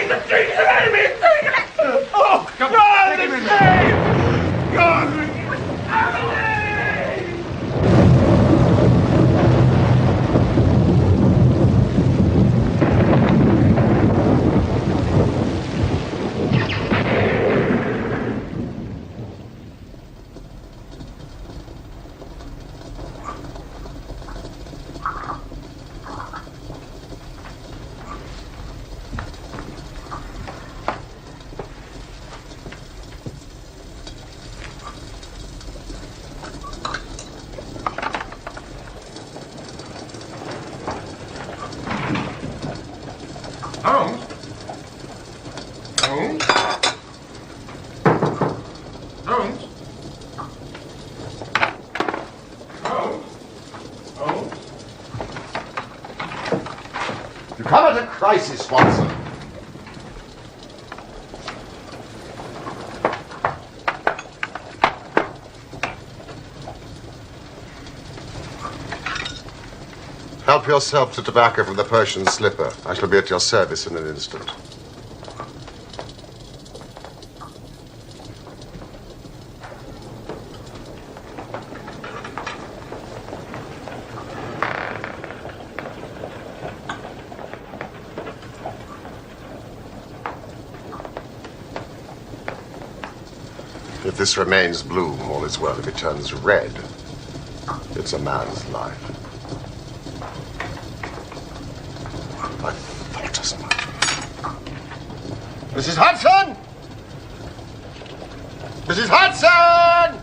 Take the things out of me! Oh, come on, the shame! God! Holmes? Holmes? Holmes? Holmes? Holmes? You come at a crisis, Watson. Help yourself to tobacco from the Persian slipper. I shall be at your service in an instant. If this remains blue, all is well. If it turns red, it's a man's life. I thought as much. Mrs. Hudson! Mrs. Hudson!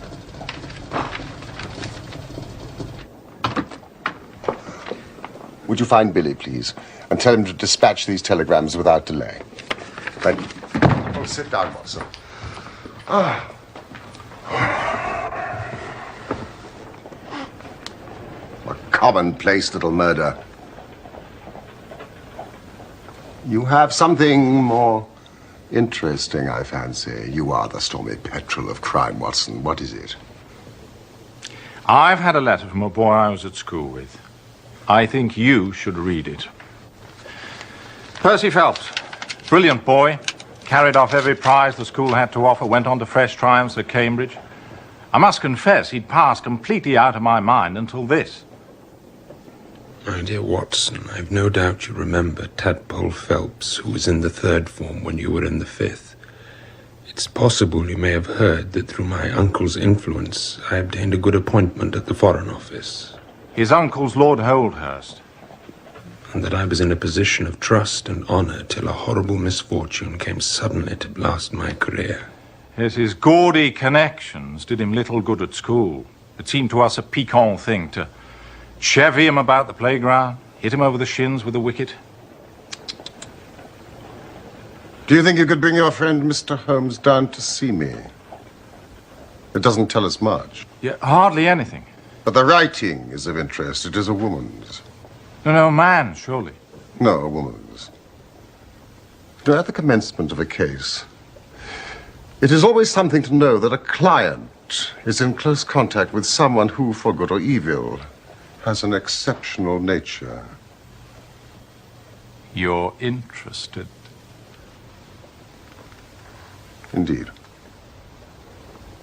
Would you find Billy, please, and tell him to dispatch these telegrams without delay? Thank you. Oh, sit down, Watson. Ah. A commonplace little murder. You have something more interesting, I fancy. You are the stormy petrel of crime, Watson. What is it? I've had a letter from a boy I was at school with. I think you should read it. Percy Phelps, brilliant boy, carried off every prize the school had to offer, went on to fresh triumphs at Cambridge. I must confess he'd passed completely out of my mind until this. My dear Watson, I've no doubt you remember Tadpole Phelps, who was in the 3rd form when you were in the 5th. It's possible you may have heard that through my uncle's influence, I obtained a good appointment at the Foreign Office. His uncle's Lord Holdhurst. And that I was in a position of trust and honor till a horrible misfortune came suddenly to blast my career. Yes, his gaudy connections did him little good at school. It seemed to us a piquant thing to chevy him about the playground, hit him over the shins with a wicket. Do you think you could bring your friend Mr. Holmes down to see me? It doesn't tell us much. Yeah, hardly anything. But the writing is of interest. It is a woman's. No, a man's, surely. No, a woman's. You know, at the commencement of a case, it is always something to know that a client is in close contact with someone who, for good or evil, has an exceptional nature. You're interested. Indeed.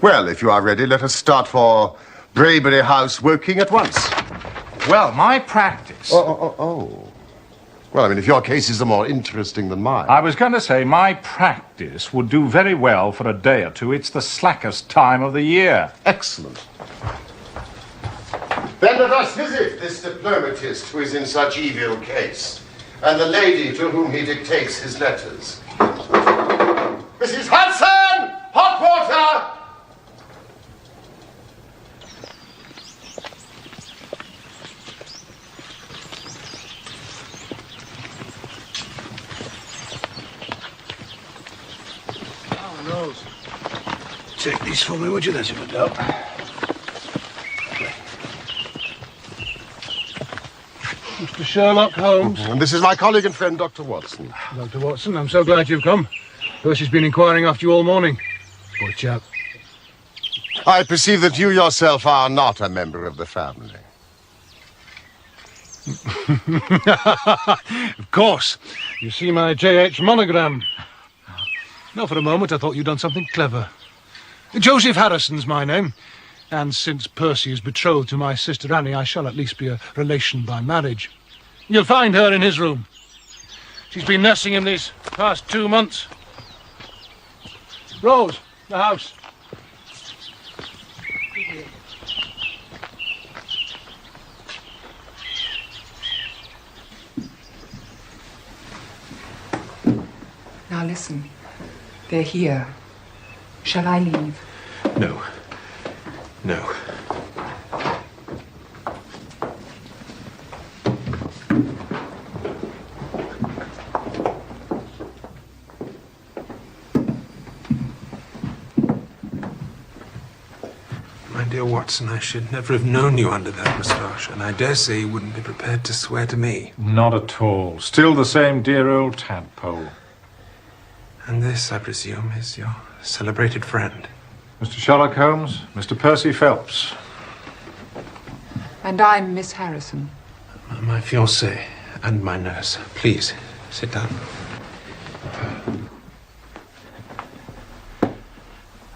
Well, if you are ready, let us start for Braybury House, Woking at once. Well, my practice... Oh. Well, I mean, if your cases are more interesting than mine... I was going to say my practice would do very well for a day or two. It's the slackest time of the year. Excellent. Then let us visit this diplomatist who is in such evil case, and the lady to whom he dictates his letters. Mrs. Hudson! Hot water! Take these for me, would you? That's a good help. Mr. Sherlock Holmes. And this is my colleague and friend, Dr. Watson. Dr. Watson, I'm so glad you've come. Percy's been inquiring after you all morning. Poor chap. I perceive that you yourself are not a member of the family. Of course. You see my J.H. monogram? No, for a moment I thought you'd done something clever. Joseph Harrison's my name. And since Percy is betrothed to my sister Annie, I shall at least be a relation by marriage. You'll find her in his room. She's been nursing him these past 2 months. Rose, the house. Now listen. They're here. Shall I leave? No. No. My dear Watson, I should never have known you under that moustache, and I dare say you wouldn't be prepared to swear to me. Not at all. Still the same dear old tadpole. And this, I presume, is your celebrated friend. Mr. Sherlock Holmes, Mr. Percy Phelps. And I'm Miss Harrison. My fiancée and my nurse. Please, sit down.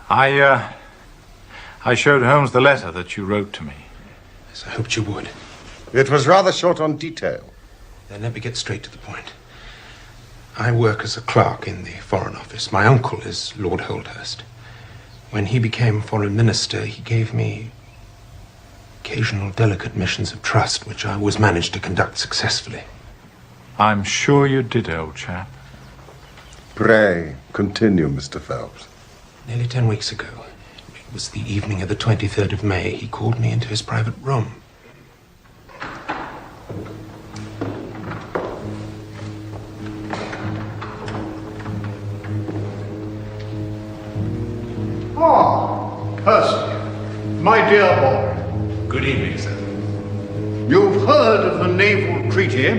I showed Holmes the letter that you wrote to me. Yes, I hoped you would. It was rather short on detail. Then let me get straight to the point. I work as a clerk in the Foreign Office. My uncle is Lord Holdhurst. When he became Foreign Minister, he gave me occasional delicate missions of trust, which I always managed to conduct successfully. I'm sure you did, old chap. Pray, continue, Mr. Phelps. Nearly 10 weeks ago, it was the evening of the 23rd of May, he called me into his private room. Percy, my dear boy. Good evening, sir. You've heard of the naval treaty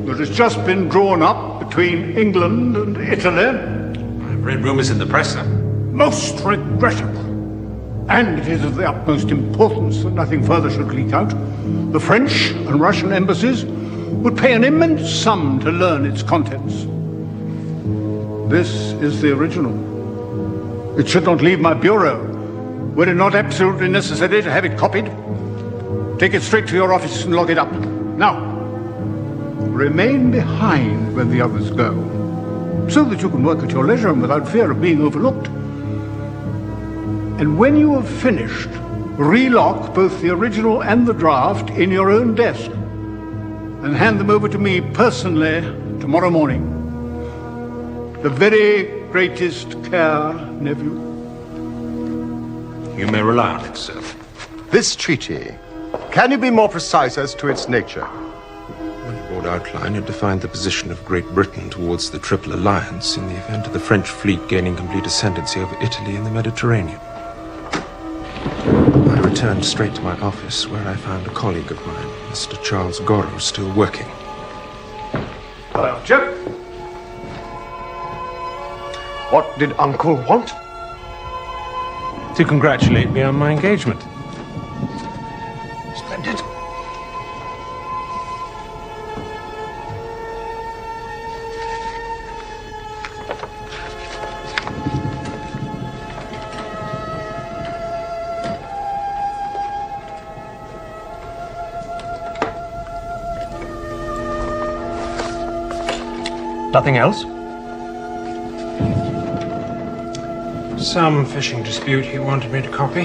that has just been drawn up between England and Italy? I've read rumors in the press, sir. Most regrettable. And it is of the utmost importance that nothing further should leak out. The French and Russian embassies would pay an immense sum to learn its contents. This is the original. It should not leave my bureau. Were it not absolutely necessary to have it copied, take it straight to your office and lock it up. Now, remain behind when the others go, so that you can work at your leisure and without fear of being overlooked. And when you have finished, relock both the original and the draft in your own desk and hand them over to me personally tomorrow morning. The very greatest care, nephew. You may rely on it, sir. This treaty, can you be more precise as to its nature? In broad outline, it defined the position of Great Britain towards the Triple Alliance in the event of the French fleet gaining complete ascendancy over Italy and the Mediterranean. I returned straight to my office, where I found a colleague of mine, Mr. Charles Gorrow, still working. Hello, Chip. What did Uncle want? To congratulate me on my engagement. Splendid. Nothing else? Some fishing dispute he wanted me to copy.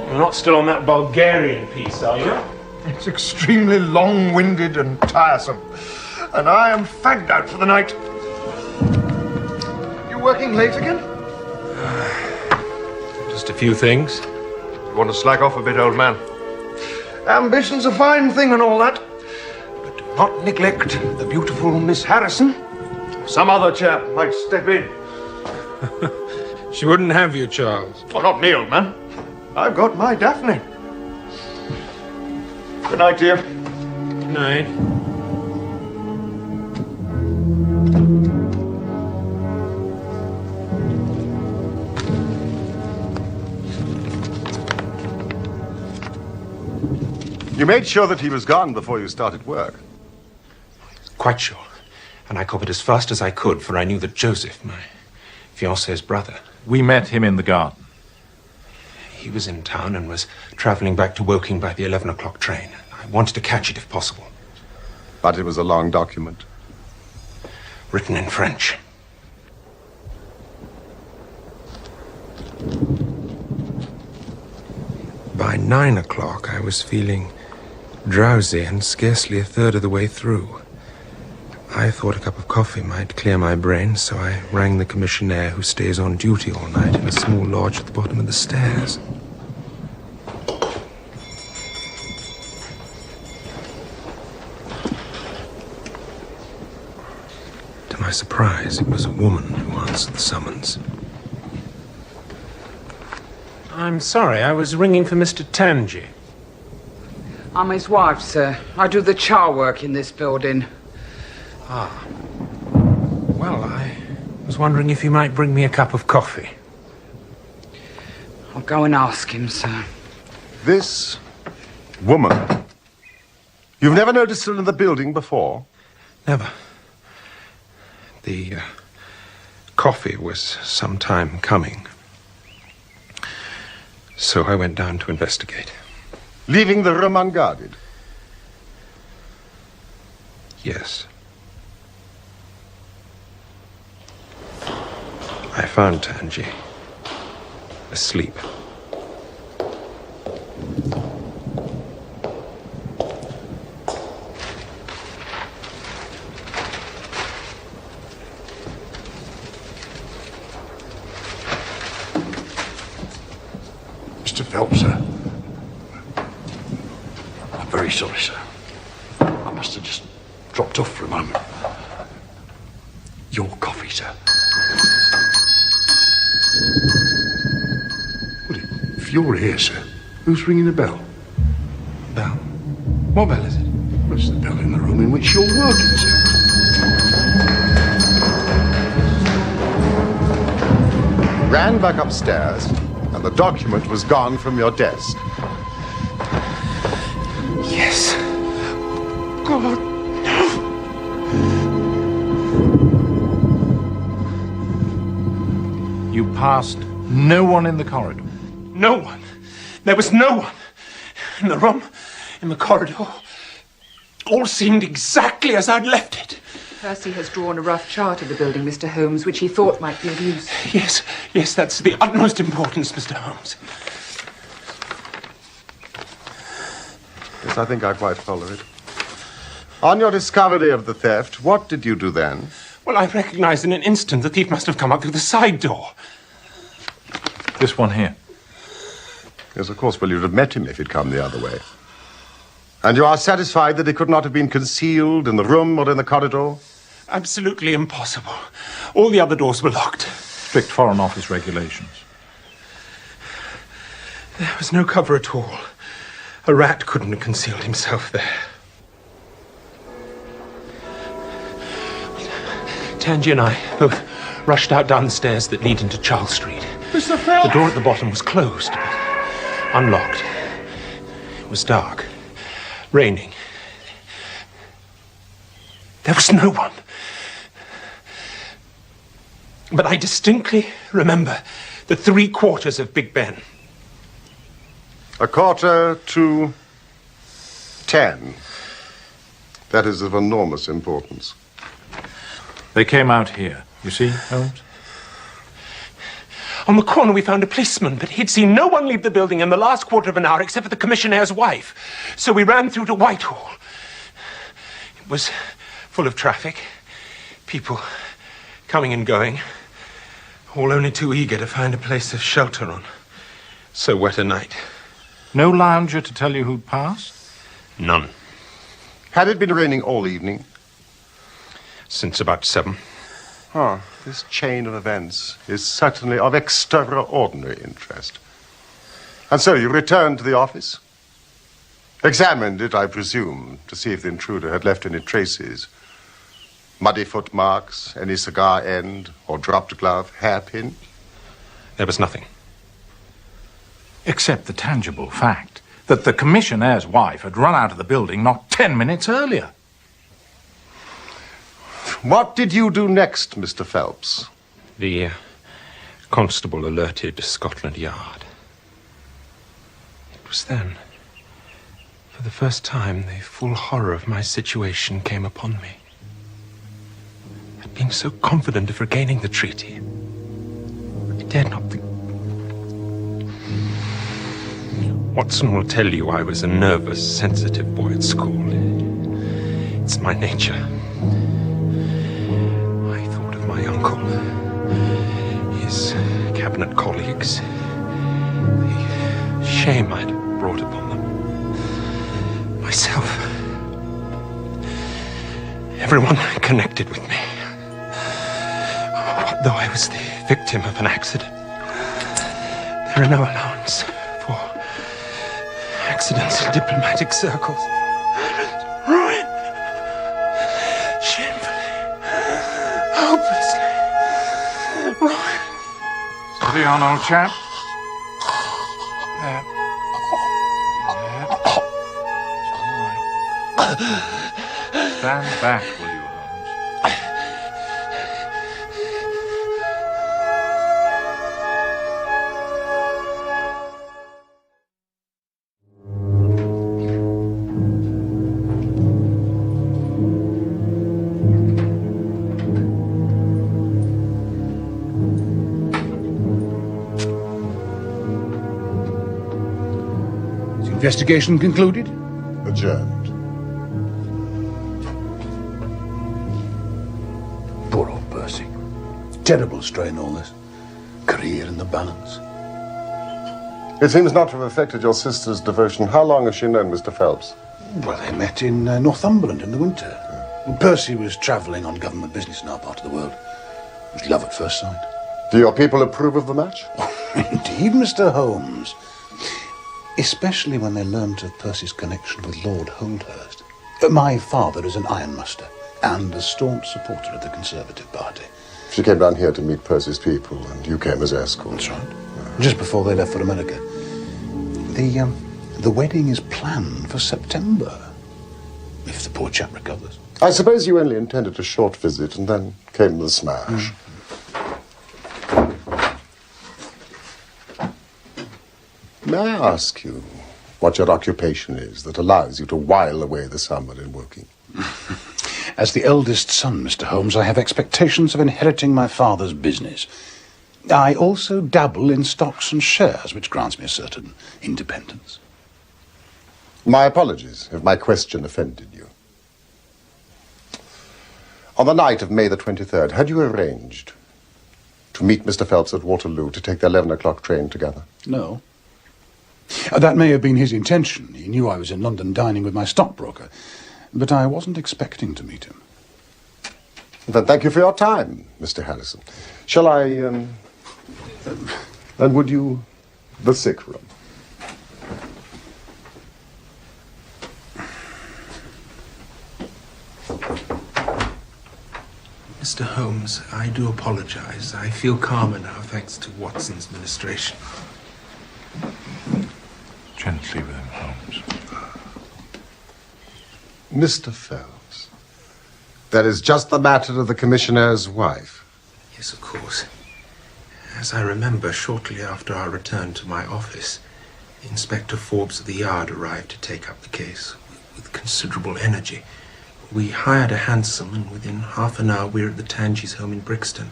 You're not still on that Bulgarian piece, are you? It's extremely long-winded and tiresome, and I am fagged out for the night. You working late again? Just a few things. You want to slack off a bit, old man? Ambition's a fine thing and all that, but do not neglect the beautiful Miss Harrison. Some other chap might step in. She wouldn't have you, Charles. Well, not me, old man. I've got my Daphne. Good night, dear. Good night. You made sure that he was gone before you started work. Quite sure. And I copied as fast as I could, for I knew that Joseph, my fiancée's brother... We met him in the garden. He was in town and was travelling back to Woking by the 11 o'clock train. I wanted to catch it if possible. But it was a long document. Written in French. By 9 o'clock, I was feeling drowsy and scarcely a third of the way through. I thought a cup of coffee might clear my brain, so I rang the commissionaire who stays on duty all night in a small lodge at the bottom of the stairs. To my surprise, it was a woman who answered the summons. I'm sorry, I was ringing for Mr. Tangi. I'm his wife, sir. I do the char work in this building. Ah. Well, I was wondering if you might bring me a cup of coffee. I'll go and ask him, sir. This woman. You've never noticed her in the building before? Never. The coffee was some time coming. So I went down to investigate. Leaving the room unguarded? Yes. I found Tangi asleep. Mr. Phelps, sir. I'm very sorry, sir. I must have just dropped off for a moment. Your coffee, sir. Well, if you're here, sir, who's ringing the bell? Bell? What bell is it? Well, it's the bell in the room in which you're working, sir. Ran back upstairs, and the document was gone from your desk. Yes. God, no. You passed no one in the corridor. No one. There was no one. In the room, in the corridor. All seemed exactly as I'd left it. Percy has drawn a rough chart of the building, Mr. Holmes, which he thought might be of use. Yes, that's the utmost importance, Mr. Holmes. Yes, I think I quite follow it. On your discovery of the theft, what did you do then? Well, I recognized in an instant the thief must have come up through the side door. This one here. Yes, of course, well, you'd have met him if he'd come the other way. And you are satisfied that he could not have been concealed in the room or in the corridor? Absolutely impossible. All the other doors were locked. Strict Foreign Office regulations. There was no cover at all. A rat couldn't have concealed himself there. Tangi and I both rushed out down the stairs that lead into Charles Street. Mr. Phelps! The door at the bottom was closed, but unlocked. It was dark. Raining. There was no one. But I distinctly remember the 3/4 of Big Ben. 10:15. That is of enormous importance. They came out here. You see, Holmes? On the corner, we found a policeman, but he'd seen no one leave the building in the last quarter of an hour except for the commissionnaire's wife. So we ran through to Whitehall. It was full of traffic, people coming and going, all only too eager to find a place of shelter on so wet a night. No lounger to tell you who'd passed? None. Had it been raining all evening? Since about 7. Oh, this chain of events is certainly of extraordinary interest. And so you returned to the office? Examined it, I presume, to see if the intruder had left any traces. Muddy footmarks, any cigar end, or dropped glove, hairpin? There was nothing. Except the tangible fact that the commissionaire's wife had run out of the building not 10 minutes earlier. What did you do next, Mr. Phelps? The constable alerted Scotland Yard. It was then, for the first time, the full horror of my situation came upon me. I'd been so confident of regaining the treaty, I dared not think. Watson will tell you I was a nervous, sensitive boy at school. It's my nature. I thought of my uncle, his cabinet colleagues, the shame I'd brought upon them, myself, everyone connected with me. What though I was the victim of an accident? There are no allowance for accidents in diplomatic circles. Ruin. Shamefully. Hopelessly. Ruin. Steady on, old chap. There. All right. Stand back, will you, Holmes? Investigation concluded? Adjourned. Poor old Percy. Terrible strain, all this. Career in the balance. It seems not to have affected your sister's devotion. How long has she known Mr. Phelps? Well, they met in Northumberland in the winter. Percy was travelling on government business in our part of the world. It was love at first sight. Do your people approve of the match? Indeed, Mr. Holmes. Especially when they learnt of Percy's connection with Lord Holdhurst. My father is an ironmaster and a staunch supporter of the Conservative Party. She came down here to meet Percy's people, and you came as escort. That's right. Just before they left for America. The wedding is planned for September, if the poor chap recovers. I suppose you only intended a short visit, and then came the smash. May I ask you what your occupation is that allows you to while away the summer in working? As the eldest son, Mr. Holmes, I have expectations of inheriting my father's business. I also dabble in stocks and shares, which grants me a certain independence. My apologies if my question offended you. On the night of May the 23rd, had you arranged to meet Mr. Phelps at Waterloo to take the 11 o'clock train together? No. That may have been his intention. He knew I was in London dining with my stockbroker, but I wasn't expecting to meet him. Then thank you for your time, Mr. Harrison. Shall I, and would you, the sick room? Mr. Holmes, I do apologize. I feel calmer now thanks to Watson's ministration. Gently with him, Holmes. Mr. Phelps, that is just the matter of the commissionaire's wife. Yes, of course. As I remember, shortly after our return to my office, Inspector Forbes of the Yard arrived to take up the case with considerable energy. We hired a hansom, and within half an hour we were at the Tangys' home in Brixton.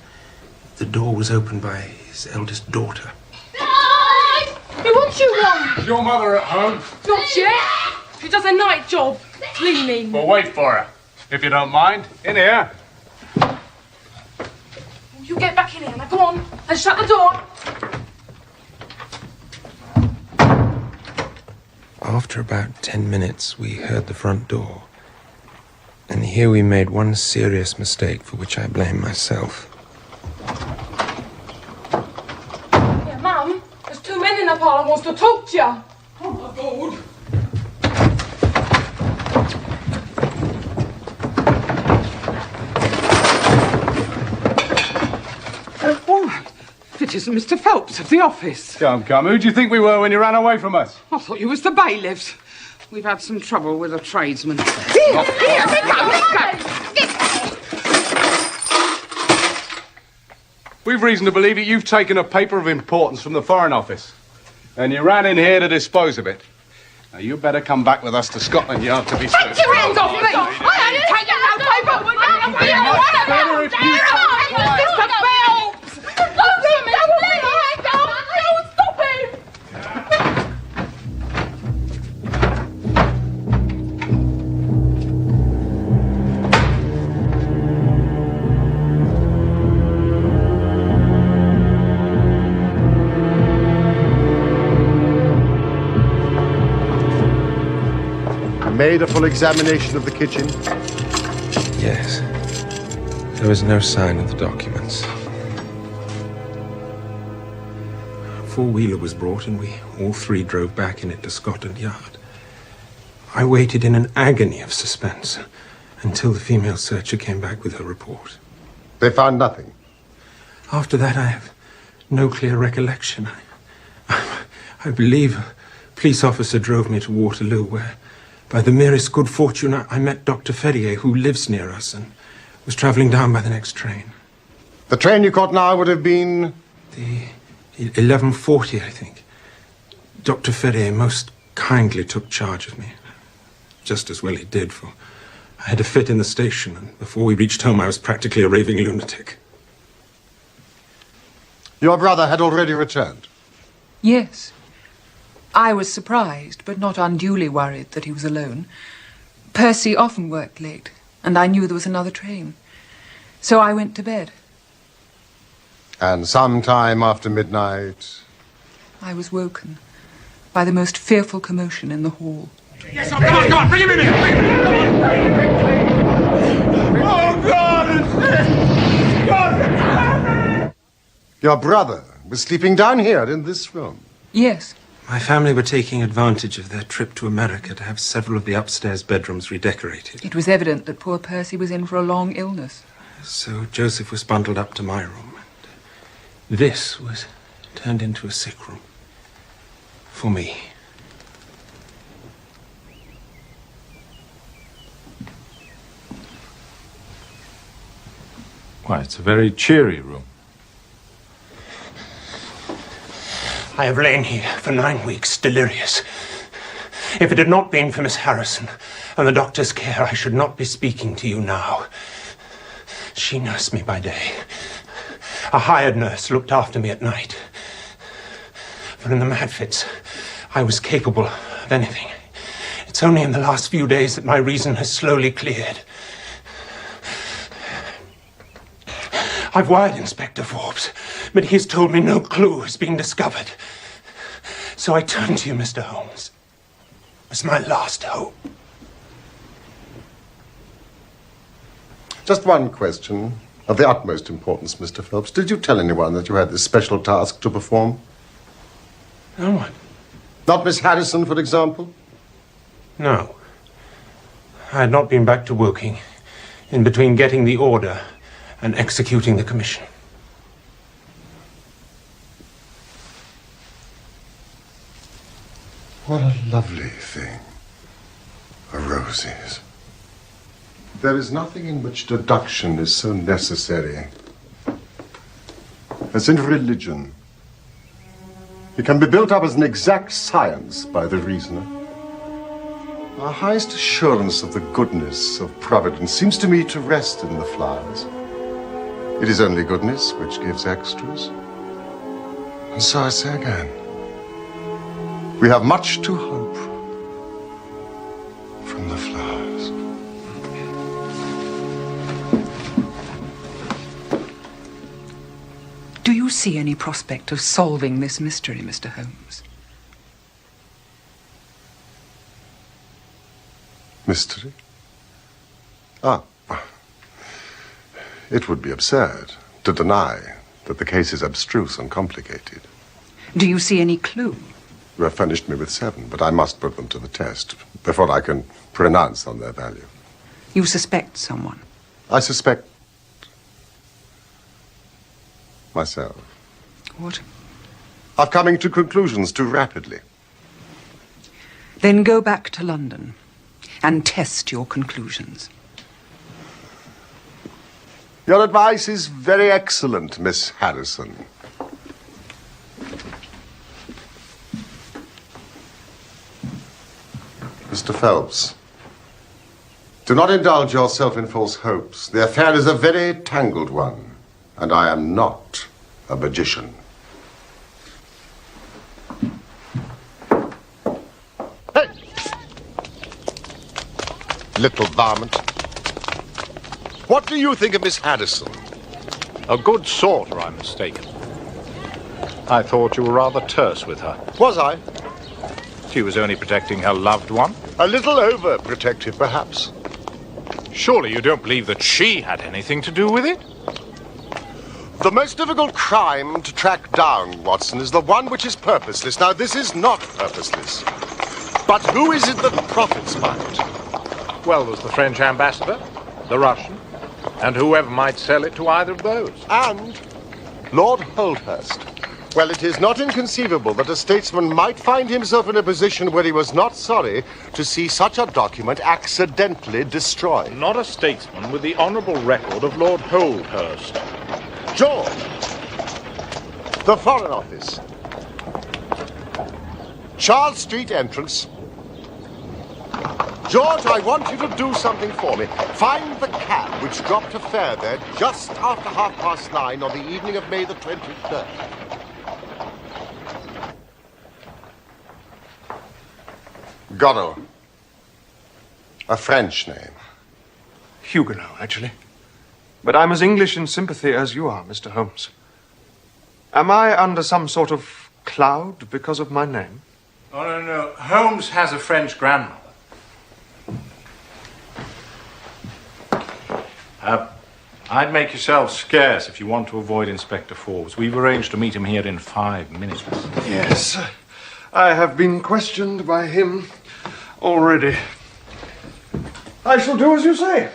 The door was opened by his eldest daughter. What you want? Is your mother at home? Not yet. She does a night job, cleaning. Well, wait for her, if you don't mind. In here. You get back in here now, go on, and shut the door. After about 10 minutes, we heard the front door. And here we made one serious mistake for which I blame myself. Yeah, Mum, there's two men in the parlour wants to talk to you. Oh, my God. All right. If it's That isn't Mr. Phelps of the office. Come. Who do you think we were when you ran away from us? I thought you was the bailiffs. We've had some trouble with a tradesman. We've reason to believe that you've taken a paper of importance from the Foreign Office. And you ran in here to dispose of it. Now, you better come back with us to Scotland Yard to be searched. Take your hands off me! I ain't taking no paper! Mr. Phelps! Stop him! Made a full examination of the kitchen? Yes. There was no sign of the documents. A four-wheeler was brought and we all three drove back in it to Scotland Yard. I waited in an agony of suspense until the female searcher came back with her report. They found nothing. After that, I have no clear recollection. I believe a police officer drove me to Waterloo, where, by the merest good fortune, I met Dr. Ferrier, who lives near us and was travelling down by the next train. The train you caught now would have been? The 11:40, I think. Dr. Ferrier most kindly took charge of me. Just as well he did, for I had a fit in the station, and before we reached home I was practically a raving lunatic. Your brother had already returned? Yes. I was surprised, but not unduly worried that he was alone. Percy often worked late, and I knew there was another train. So I went to bed. And sometime after midnight? I was woken by the most fearful commotion in the hall. Yes, come on, bring him in here! Oh, God, Your brother was sleeping down here in this room? Yes. My family were taking advantage of their trip to America to have several of the upstairs bedrooms redecorated. It was evident that poor Percy was in for a long illness. So Joseph was bundled up to my room, and this was turned into a sick room. For me. Why, it's a very cheery room. I have lain here for 9 weeks, delirious. If it had not been for Miss Harrison and the doctor's care, I should not be speaking to you now. She nursed me by day. A hired nurse looked after me at night. But in the mad fits, I was capable of anything. It's only in the last few days that my reason has slowly cleared. I've wired Inspector Forbes, but he's told me no clue has been discovered. So I turn to you, Mr. Holmes, as my last hope. Just one question of the utmost importance, Mr. Phelps. Did you tell anyone that you had this special task to perform? No one. Not Miss Harrison, for example? No. I had not been back to Woking in between getting the order and executing the commission. What a lovely thing. A roses. There is nothing in which deduction is so necessary as in religion. It can be built up as an exact science by the reasoner. Our highest assurance of the goodness of Providence seems to me to rest in the flowers. It is only goodness which gives extras. And so I say again, we have much to hope from the flowers. Do you see any prospect of solving this mystery, Mr. Holmes? Mystery? Ah. It would be absurd to deny that the case is abstruse and complicated. Do you see any clue? You have furnished me with 7, but I must put them to the test before I can pronounce on their value. You suspect someone? I suspect myself. What? Of coming to conclusions too rapidly. Then go back to London and test your conclusions. Your advice is very excellent, Miss Harrison. Mr. Phelps, do not indulge yourself in false hopes. The affair is a very tangled one, and I am not a magician. Hey! Little varmint. What do you think of Miss Harrison? A good sort, or I'm mistaken. I thought you were rather terse with her. Was I? She was only protecting her loved one. A little overprotective, perhaps. Surely you don't believe that she had anything to do with it? The most difficult crime to track down, Watson, is the one which is purposeless. Now, this is not purposeless. But who is it that profits by it? Well, there's the French ambassador, the Russian, and whoever might sell it to either of those. And Lord Holdhurst. Well, it is not inconceivable that a statesman might find himself in a position where he was not sorry to see such a document accidentally destroyed. Not a statesman with the honourable record of Lord Holdhurst. George, the Foreign Office. Charles Street entrance. George, I want you to do something for me. Find the cab which dropped a fare there just after 9:30 on the evening of May the 23rd. Godot. A French name. Huguenot, actually. But I'm as English in sympathy as you are, Mr. Holmes. Am I under some sort of cloud because of my name? Oh, no. Holmes has a French grandmother. I'd make yourself scarce if you want to avoid Inspector Forbes. We've arranged to meet him here in 5 minutes. Yes. I have been questioned by him already. I shall do as you say.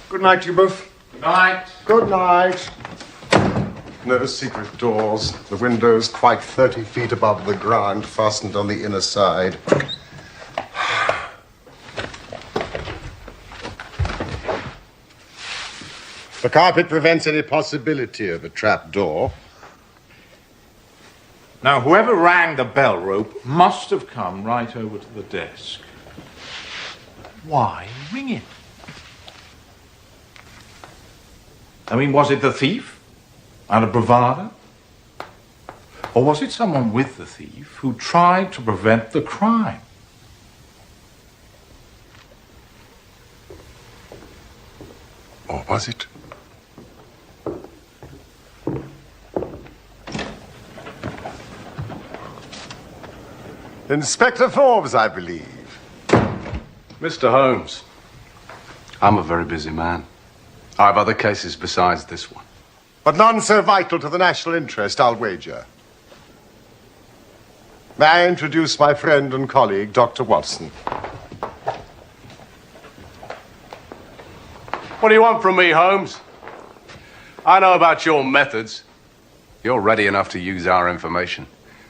Good night to you both. Good night. Good night. No secret doors. The windows quite 30 feet above the ground, fastened on the inner side. The carpet prevents any possibility of a trap door. Now, whoever rang the bell rope must have come right over to the desk. Why ring it? I mean, was it the thief? Out of bravado? Or was it someone with the thief who tried to prevent the crime? Or was it? Inspector Forbes, I believe. Mr. Holmes, I'm a very busy man. I have other cases besides this one. But none so vital to the national interest, I'll wager. May I introduce my friend and colleague, Dr. Watson? What do you want from me, Holmes? I know about your methods. You're ready enough to use our information.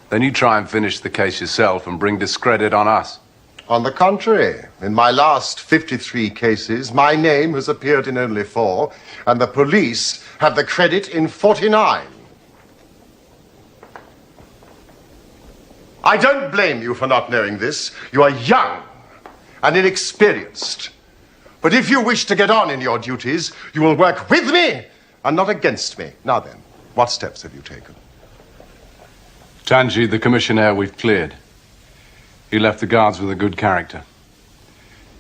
Then you try and finish the case yourself and bring discredit on us. On the contrary, in my last 53 cases, my name has appeared in only 4, and the police have the credit in 49. I don't blame you for not knowing this. You are young and inexperienced. But if you wish to get on in your duties, you will work with me and not against me. Now then, what steps have you taken? Tangi, the commissionaire, we've cleared. He left the guards with a good character.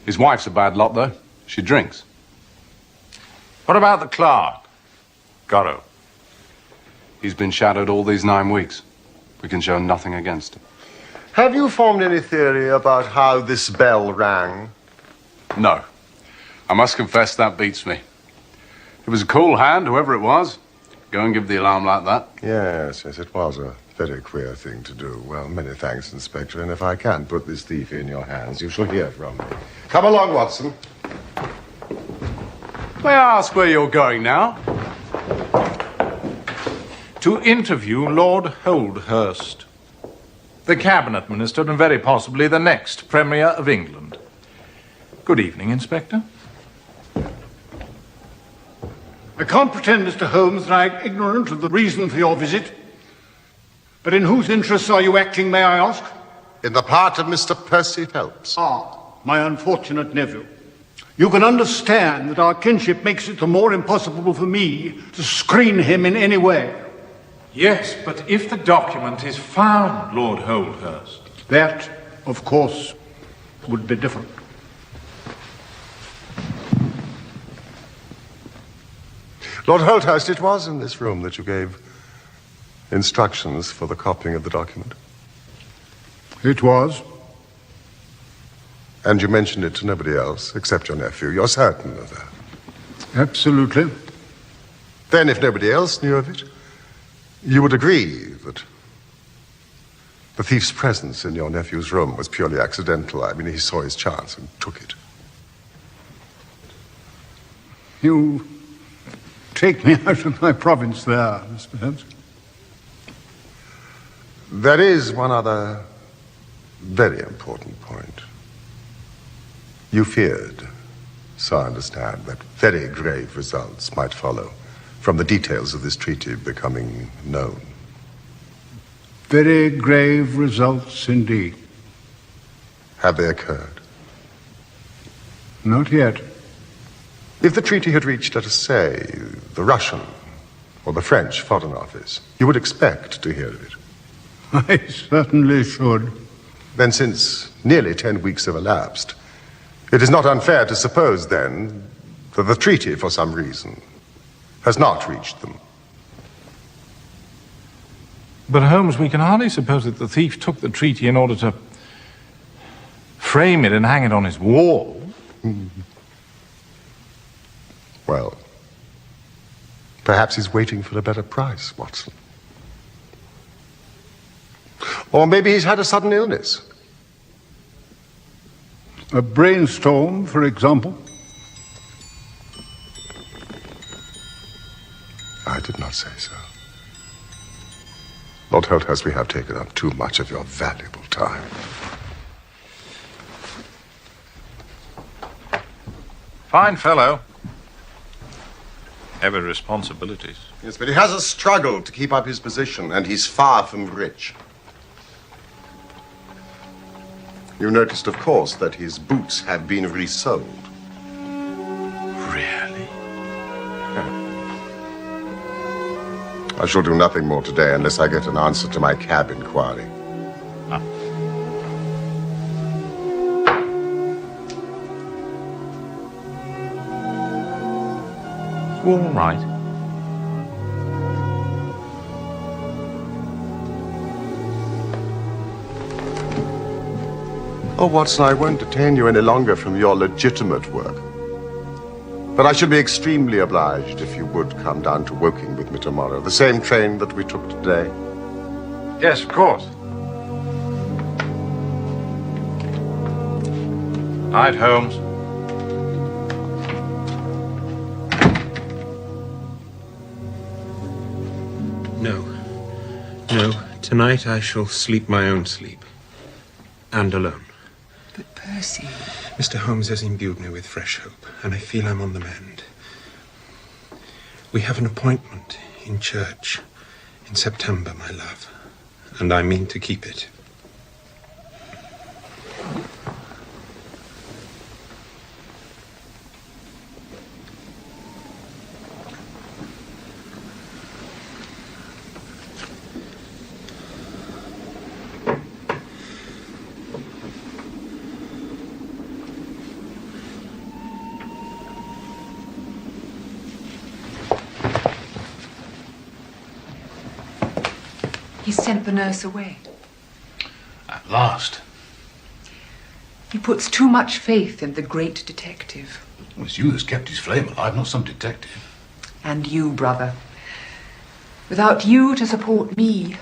His wife's a bad lot, though. She drinks. What about the clerk? Godot. He's been shadowed all these 9 weeks. We can show nothing against him. Have you formed any theory about how this bell rang? No. I must confess that beats me. It was a cool hand, whoever it was. Go and give the alarm like that. Yes, it was a very queer thing to do. Well, many thanks, Inspector, and if I can put this thief in your hands, you shall hear from me. Come along, Watson. May I ask where you're going now? to interview Lord Holdhurst, the cabinet minister and very possibly the next Premier of England. Good evening, Inspector. I can't pretend, Mr. Holmes, that I'm ignorant of the reason for your visit. But in whose interests are you acting, may I ask? In the part of Mr. Percy Phelps. Ah, my unfortunate nephew. You can understand that our kinship makes it the more impossible for me to screen him in any way. Yes, but if the document is found, Lord Holdhurst... That, of course, would be different. Lord Holdhurst, it was in this room that you gave instructions for the copying of the document. It was. And you mentioned it to nobody else except your nephew. You're certain of that? Absolutely. Then, if nobody else knew of it, you would agree that the thief's presence in your nephew's room was purely accidental. I mean, he saw his chance and took it. You take me out of my province there, Mr. Holmes. There is one other very important point. You feared, so I understand, that very grave results might follow from the details of this treaty becoming known. Very grave results indeed. Have they occurred? Not yet. If the treaty had reached, let us say, the Russian or the French Foreign Office, you would expect to hear of it. I certainly should. Then, since nearly 10 weeks have elapsed, it is not unfair to suppose, then, that the treaty, for some reason, has not reached them. But, Holmes, we can hardly suppose that the thief took the treaty in order to frame it and hang it on his wall. Well, perhaps he's waiting for a better price, Watson. Or maybe he's had a sudden illness. A brainstorm, for example. I did not say so. Lord Holdhurst, we have taken up too much of your valuable time. Fine fellow. Heavy responsibilities. Yes, but he has a struggle to keep up his position, and he's far from rich. You noticed, of course, that his boots have been resold. Really? I shall do nothing more today unless I get an answer to my cab inquiry. All right. Oh, Watson, I won't detain you any longer from your legitimate work. But I should be extremely obliged if you would come down to Woking with me tomorrow. The same train that we took today. Yes, of course. Night, Holmes. No. Tonight I shall sleep my own sleep. And alone. But Percy... Mr. Holmes has imbued me with fresh hope, and I feel I'm on the mend. We have an appointment in church in September, my love, and I mean to keep it. He sent the nurse away. At last. He puts too much faith in the great detective. Well, it's you that's kept his flame alive, not some detective. And you, brother. Without you to support me...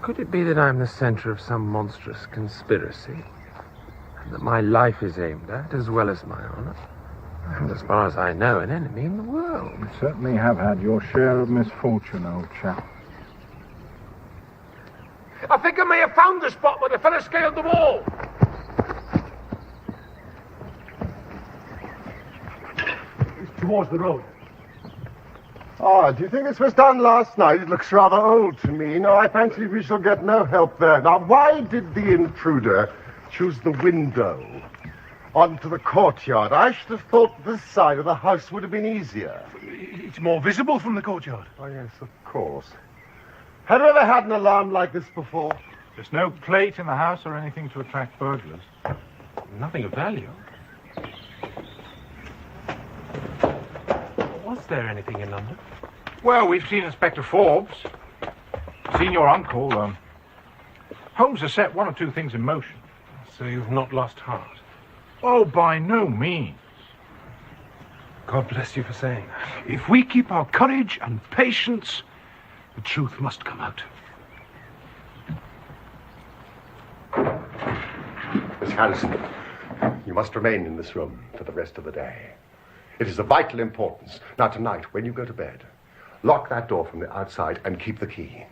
Could it be that I'm the center of some monstrous conspiracy? And that my life is aimed at, as well as my honor? And as far as I know, an enemy in the world. You certainly have had your share of misfortune, old chap. I think I may have found the spot where the fellow scaled the wall. It's towards the road. Ah, do you think this was done last night? It looks rather old to me. No, I fancy we shall get no help there. Now, why did the intruder choose the window onto the courtyard? I should have thought this side of the house would have been easier. It's more visible from the courtyard. Oh, yes, of course. Have you ever had an alarm like this before? There's no plate in the house or anything to attract burglars. Nothing of value. Was there anything in London? Well, we've seen Inspector Forbes. Seen your uncle. Holmes has set one or two things in motion. So you've not lost heart? Oh, by no means. God bless you for saying that. If we keep our courage and patience, the truth must come out. Miss Harrison, you must remain in this room for the rest of the day. It is of vital importance. Now, tonight, when you go to bed, lock that door from the outside and keep the key.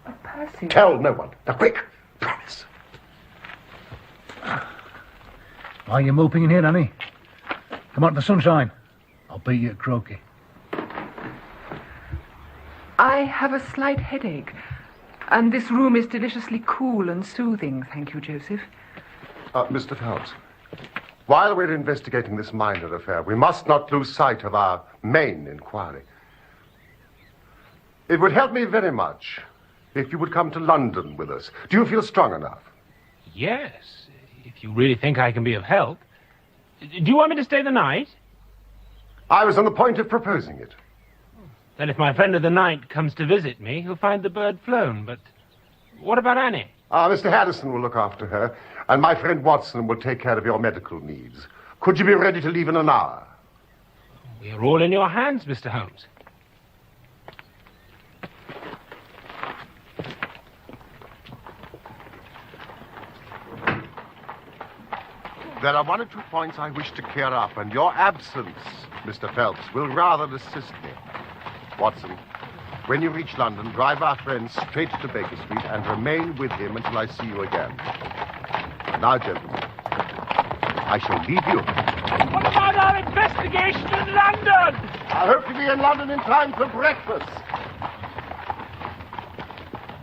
But Percy... Tell no one. Now, quick! Promise. Why are you moping in here, Annie? Come out in the sunshine. I'll beat you at croquet. I have a slight headache, and this room is deliciously cool and soothing, thank you, Joseph. Mr. Phelps, while we're investigating this minor affair, we must not lose sight of our main inquiry. It would help me very much if you would come to London with us. Do you feel strong enough? Yes, if you really think I can be of help. Do you want me to stay the night? I was on the point of proposing it. Then if my friend of the night comes to visit me, he'll find the bird flown. But what about Annie? Mr. Harrison will look after her, and my friend Watson will take care of your medical needs. Could you be ready to leave in an hour? We are all in your hands, Mr. Holmes. There are one or two points I wish to clear up, and your absence, Mr. Phelps, will rather assist me. Watson, when you reach London, drive our friend straight to Baker Street and remain with him until I see you again. Now, gentlemen, I shall leave you. What about our investigation in London? I hope to be in London in time for breakfast.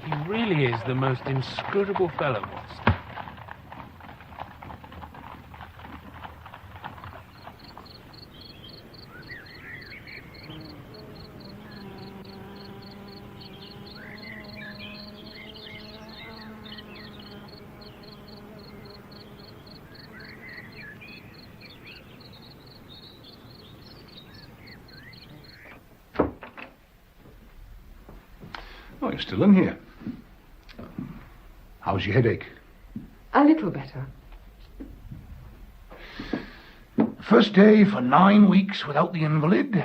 He really is the most inscrutable fellow, Watson. Oh, you're still in here. How's your headache? A little better. First day for 9 weeks without the invalid.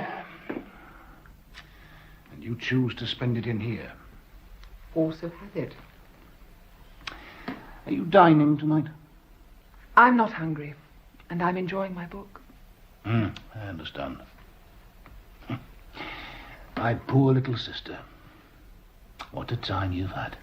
And you choose to spend it in here. Also had it. Are you dining tonight? I'm not hungry, and I'm enjoying my book. I understand. My poor little sister. What a time you've had.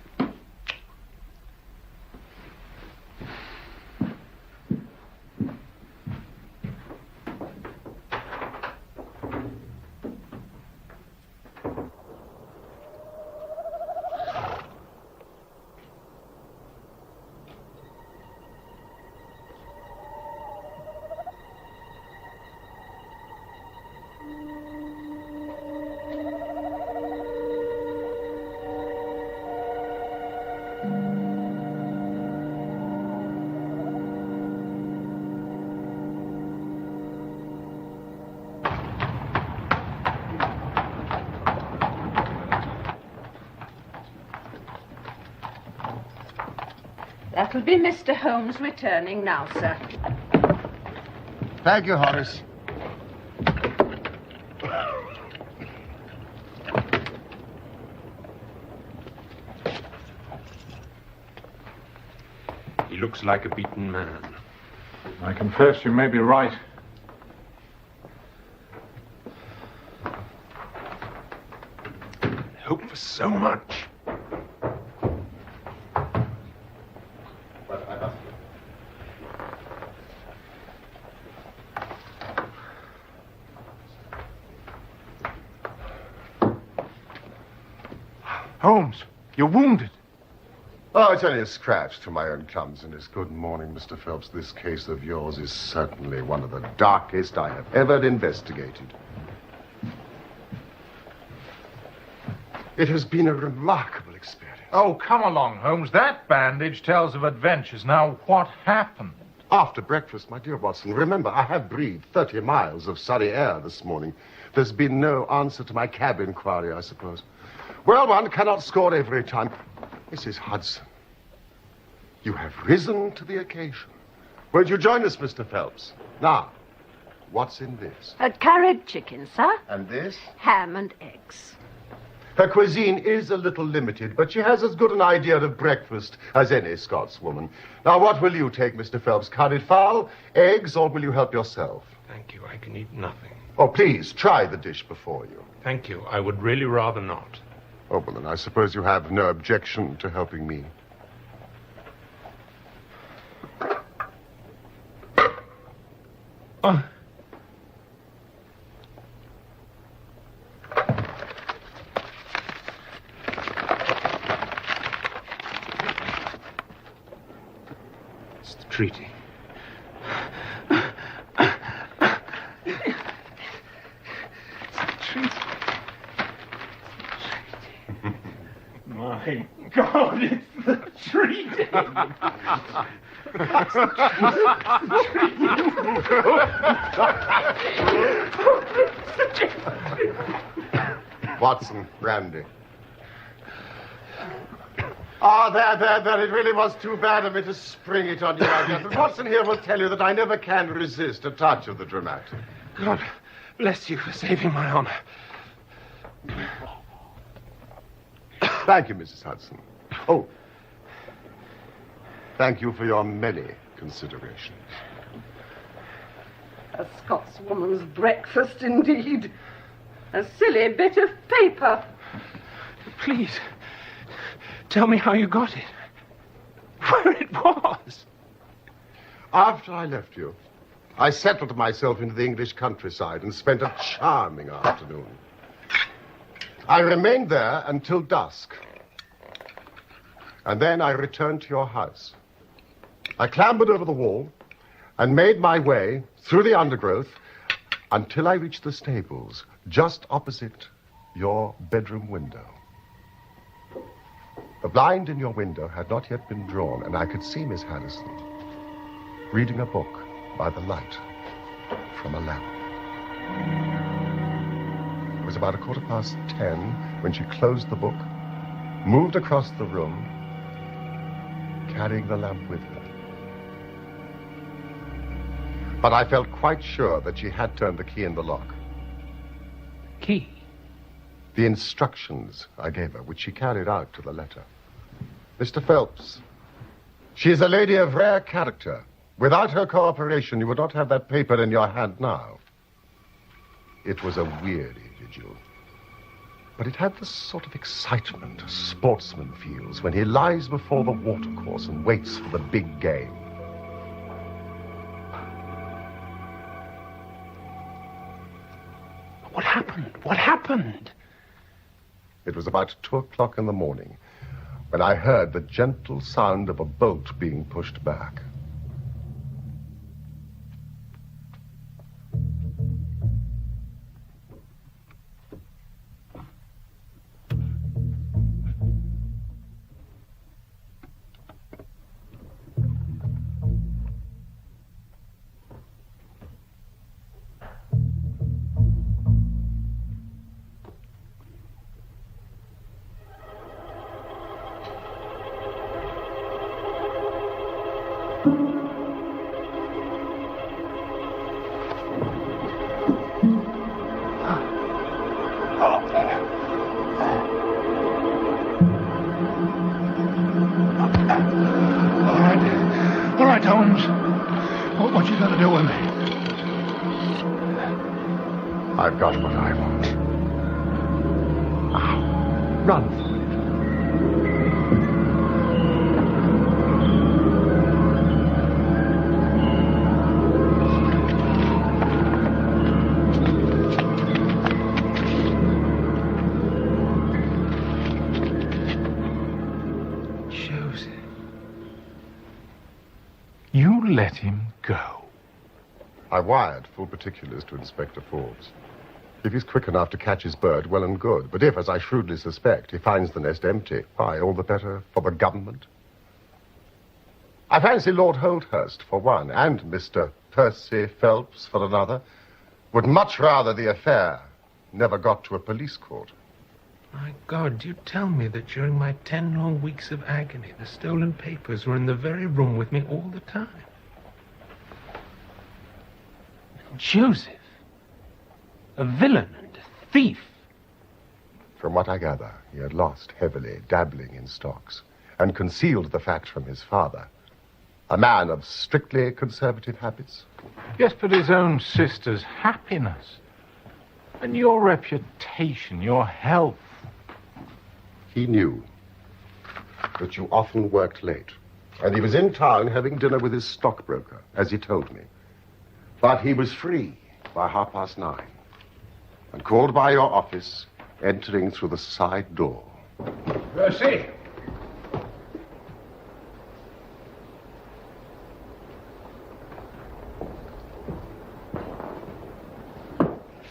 That'll be Mr. Holmes returning now, sir. Thank you, Horace. looks like a beaten man. I confess you may be right. I hope for so much. Holmes, you're wounded. Oh, it's only a scratch through my own clumsiness. Good morning, Mr. Phelps. This case of yours is certainly one of the darkest I have ever investigated. It has been a remarkable experience. Oh, come along, Holmes. That bandage tells of adventures. Now, what happened? After breakfast, my dear Watson, remember, I have breathed 30 miles of sunny air this morning. There's been no answer to my cab inquiry, I suppose. Well, one cannot score every time. Mrs. Hudson, you have risen to the occasion. Won't you join us, Mr. Phelps? Now, what's in this? A curried chicken, sir. And this? Ham and eggs. Her cuisine is a little limited, but she has as good an idea of breakfast as any Scotswoman. Now, what will you take, Mr. Phelps? Curried fowl, eggs, or will you help yourself? Thank you. I can eat nothing. Oh, please, try the dish before you. Thank you. I would really rather not. Oh, well, then I suppose you have no objection to helping me. Oh. It's the treaty. My God, it's the treaty! Watson, brandy. Ah, there. It really was too bad of me to spring it on you like that. But Watson here will tell you that I never can resist a touch of the dramatic. God bless you for saving my honor. Thank you, Mrs. Hudson. Oh, thank you for your many considerations. A Scotswoman's breakfast, indeed. A silly bit of paper. Please, tell me how you got it. Where it was. After I left you, I settled myself into the English countryside and spent a charming afternoon. I remained there until dusk. And then I returned to your house. I clambered over the wall and made my way through the undergrowth until I reached the stables just opposite your bedroom window. The blind in your window had not yet been drawn, and I could see Miss Harrison reading a book by the light from a lamp. It was about 10:15 when she closed the book, moved across the room, carrying the lamp with her. But I felt quite sure that she had turned the key in the lock. Key? The instructions I gave her, which she carried out to the letter. Mr. Phelps, she is a lady of rare character. Without her cooperation, you would not have that paper in your hand now. It was a weary vigil. But it had the sort of excitement a sportsman feels when he lies before the watercourse and waits for the big game. What happened? What happened? It was about 2:00 in the morning when I heard the gentle sound of a bolt being pushed back. I've got what I want. Now, run for it. Joseph. You let him go. I wired full particulars to Inspector Forbes. If he's quick enough to catch his bird, well and good. But if, as I shrewdly suspect, he finds the nest empty, why, all the better for the government. I fancy Lord Holdhurst, for one, and Mr. Percy Phelps, for another, would much rather the affair never got to a police court. My God, you tell me that during my 10 long weeks of agony, the stolen papers were in the very room with me all the time. Joseph, a villain and a thief. From what I gather, he had lost heavily dabbling in stocks and concealed the fact from his father, a man of strictly conservative habits. Yes, but his own sister's happiness and your reputation, your health. He knew that you often worked late, and he was in town having dinner with his stockbroker, as he told me. But he was free by 9:30, and called by your office, entering through the side door. Percy!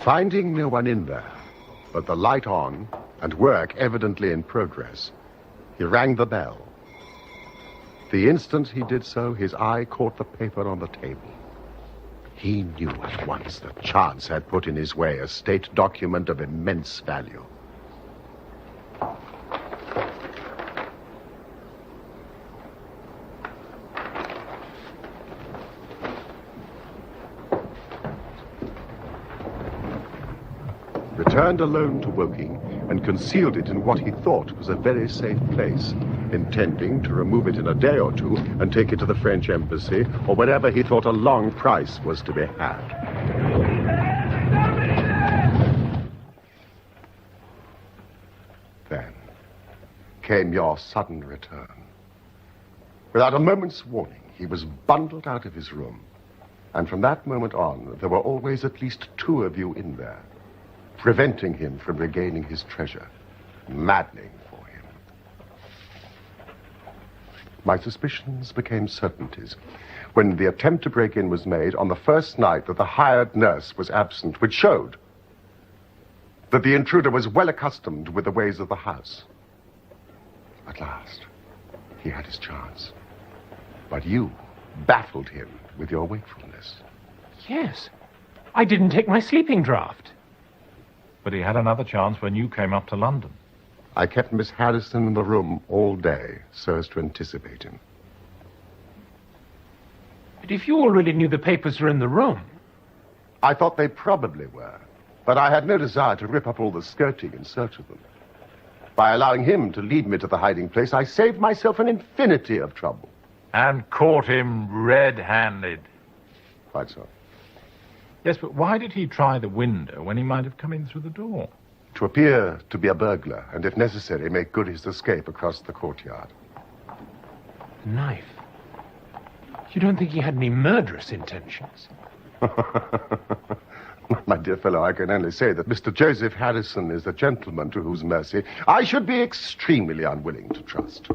Finding no one in there, but the light on and work evidently in progress, he rang the bell. The instant he did so, his eye caught the paper on the table. He knew at once that chance had put in his way a state document of immense value. Returned alone to Woking and concealed it in what he thought was a very safe place, intending to remove it in a day or two and take it to the French embassy or wherever he thought a long price was to be had. Then came your sudden return. Without a moment's warning, he was bundled out of his room, and from that moment on, there were always at least 2 of you in there, preventing him from regaining his treasure, maddening for him. My suspicions became certainties when the attempt to break in was made on the first night that the hired nurse was absent, which showed that the intruder was well accustomed with the ways of the house. At last, he had his chance. But you baffled him with your wakefulness. Yes. I didn't take my sleeping draught. But he had another chance when you came up to London. I kept Miss Harrison in the room all day so as to anticipate him. But if you already knew the papers were in the room... I thought they probably were, but I had no desire to rip up all the skirting in search of them. By allowing him to lead me to the hiding place, I saved myself an infinity of trouble. And caught him red-handed. Quite so. Yes, but why did he try the window when he might have come in through the door? To appear to be a burglar, and if necessary, make good his escape across the courtyard. Knife? You don't think he had any murderous intentions? My dear fellow, I can only say that Mr. Joseph Harrison is a gentleman to whose mercy I should be extremely unwilling to trust.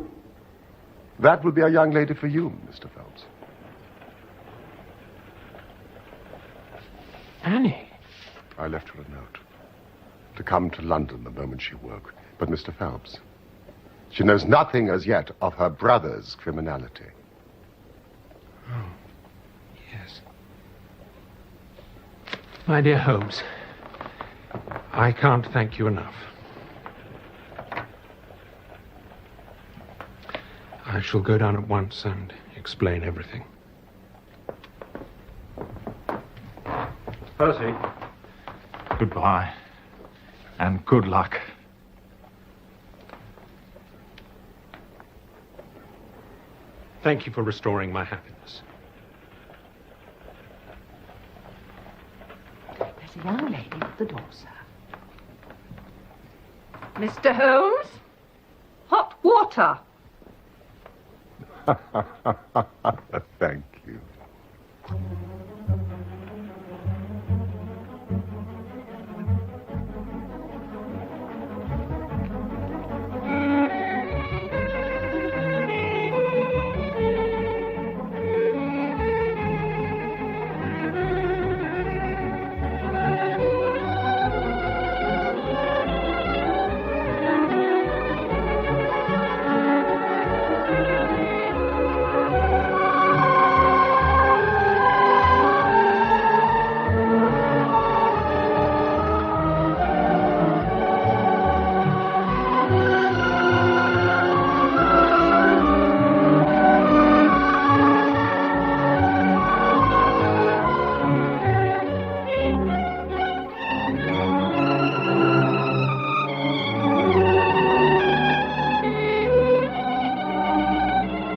That would be a young lady for you, Mr. Phelps. Annie? I left her a note to come to London the moment she woke. But, Mr. Phelps, she knows nothing as yet of her brother's criminality. Oh, yes. My dear Holmes, I can't thank you enough. I shall go down at once and explain everything. Percy, goodbye, and good luck. Thank you for restoring my happiness. Let's There's a young lady at the door, sir. Mr. Holmes? Hot water. Thank